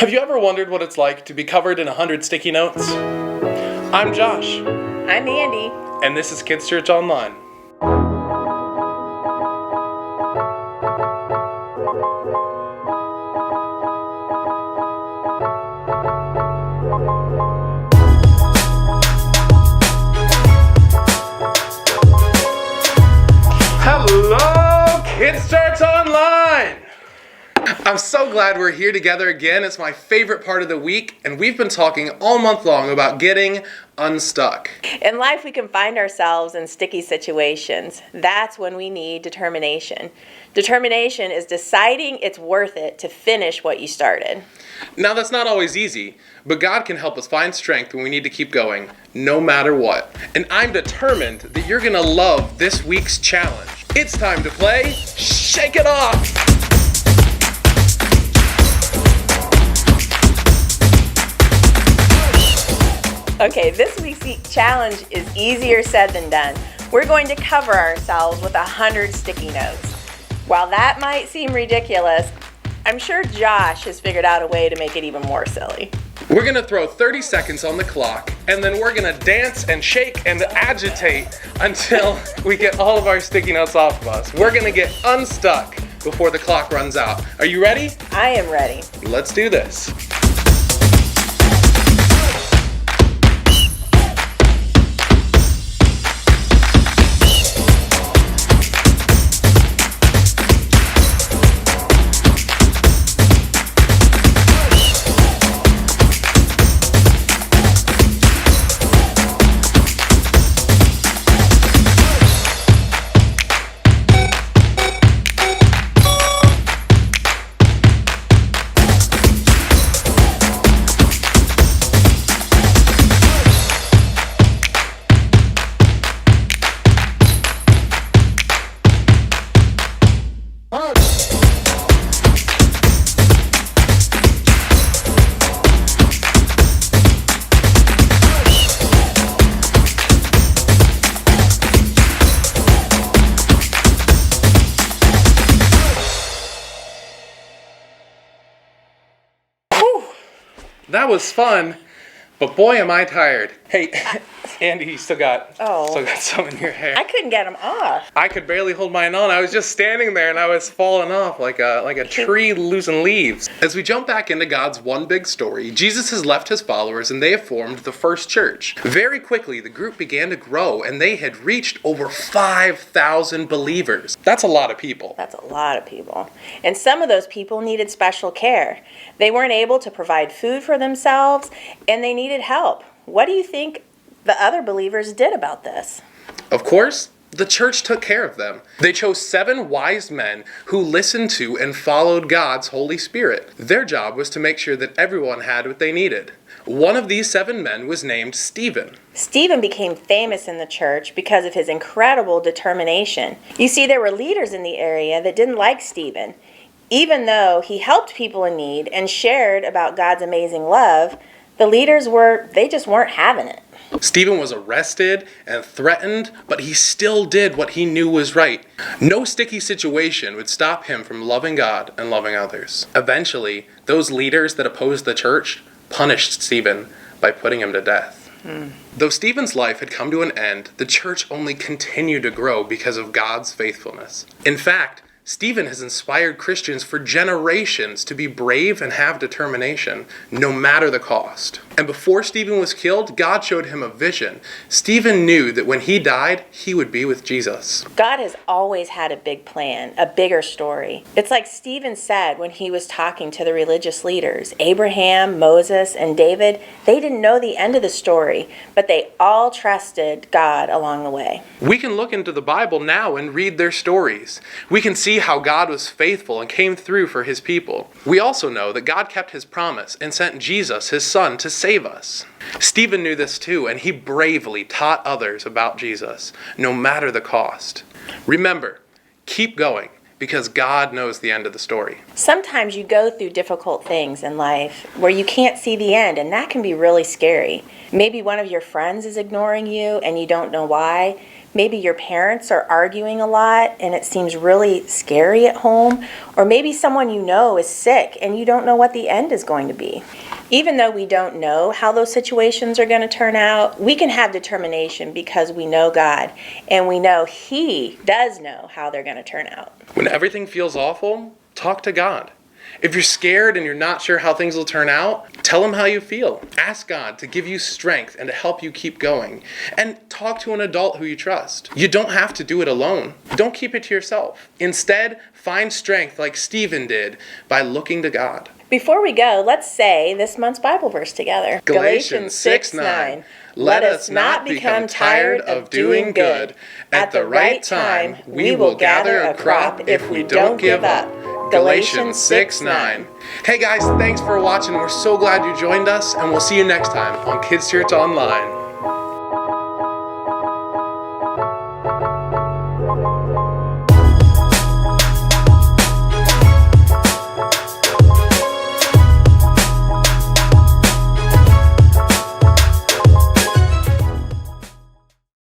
Have you ever wondered what it's like to be covered in 100 sticky notes? I'm Josh. I'm Andy. And this is KidzChurch Online. Hello, KidzChurch Online! I'm so glad we're here together again. It's my favorite part of the week, and we've been talking all month long about getting unstuck. In life, we can find ourselves in sticky situations. That's when we need determination. Determination is deciding it's worth it to finish what you started. Now, that's not always easy, but God can help us find strength when we need to keep going, no matter what. And I'm determined that you're going to love this week's challenge. It's time to play Shake It Off! Okay, this week's challenge is easier said than done. We're going to cover ourselves with 100 sticky notes. While that might seem ridiculous, I'm sure Josh has figured out a way to make it even more silly. We're going to throw 30 seconds on the clock, and then we're going to dance and shake and agitate until we get all of our sticky notes off of us. We're going to get unstuck before the clock runs out. Are you ready? I am ready. Let's do this. That was fun, but boy am I tired. Hey, Andy, you still got some in your hair. I couldn't get them off. I could barely hold mine on. I was just standing there and I was falling off like a tree losing leaves. As we jump back into God's one big story, Jesus has left his followers and they have formed the first church. Very quickly, the group began to grow and they had reached over 5,000 believers. That's a lot of people. That's a lot of people. And some of those people needed special care. They weren't able to provide food for themselves and they needed help. What do you think the other believers did about this? Of course, the church took care of them. They chose 7 wise men who listened to and followed God's Holy Spirit. Their job was to make sure that everyone had what they needed. One of these 7 men was named Stephen. Stephen became famous in the church because of his incredible determination. You see, there were leaders in the area that didn't like Stephen. Even though he helped people in need and shared about God's amazing love, the leaders just weren't having it. Stephen was arrested and threatened, but he still did what he knew was right. No sticky situation would stop him from loving God and loving others. Eventually, those leaders that opposed the church punished Stephen by putting him to death. Though Stephen's life had come to an end, the church only continued to grow because of God's faithfulness. In fact, Stephen has inspired Christians for generations to be brave and have determination, no matter the cost. And before Stephen was killed, God showed him a vision. Stephen knew that when he died, he would be with Jesus. God has always had a big plan, a bigger story. It's like Stephen said when he was talking to the religious leaders. Abraham, Moses, and David, they didn't know the end of the story, but they all trusted God along the way. We can look into the Bible now and read their stories. We can see how God was faithful and came through for his people. We also know that God kept his promise and sent Jesus, his son, to save us. Stephen knew this too, and he bravely taught others about Jesus, no matter the cost. Remember, keep going because God knows the end of the story. Sometimes you go through difficult things in life where you can't see the end, and that can be really scary. Maybe one of your friends is ignoring you and you don't know why. Maybe your parents are arguing a lot and it seems really scary at home. Or maybe someone you know is sick and you don't know what the end is going to be. Even though we don't know how those situations are going to turn out, we can have determination because we know God and we know He does know how they're going to turn out. When everything feels awful, talk to God. If you're scared and you're not sure how things will turn out, tell Him how you feel. Ask God to give you strength and to help you keep going. And talk to an adult who you trust. You don't have to do it alone. Don't keep it to yourself. Instead, find strength like Stephen did by looking to God. Before we go, let's say this month's Bible verse together. Galatians 6:9. Let us not become tired of doing good. At the right time, we will gather a crop if we don't give up. Galatians 6:9. Hey guys, thanks for watching. We're so glad you joined us, and we'll see you next time on KidzChurch Online.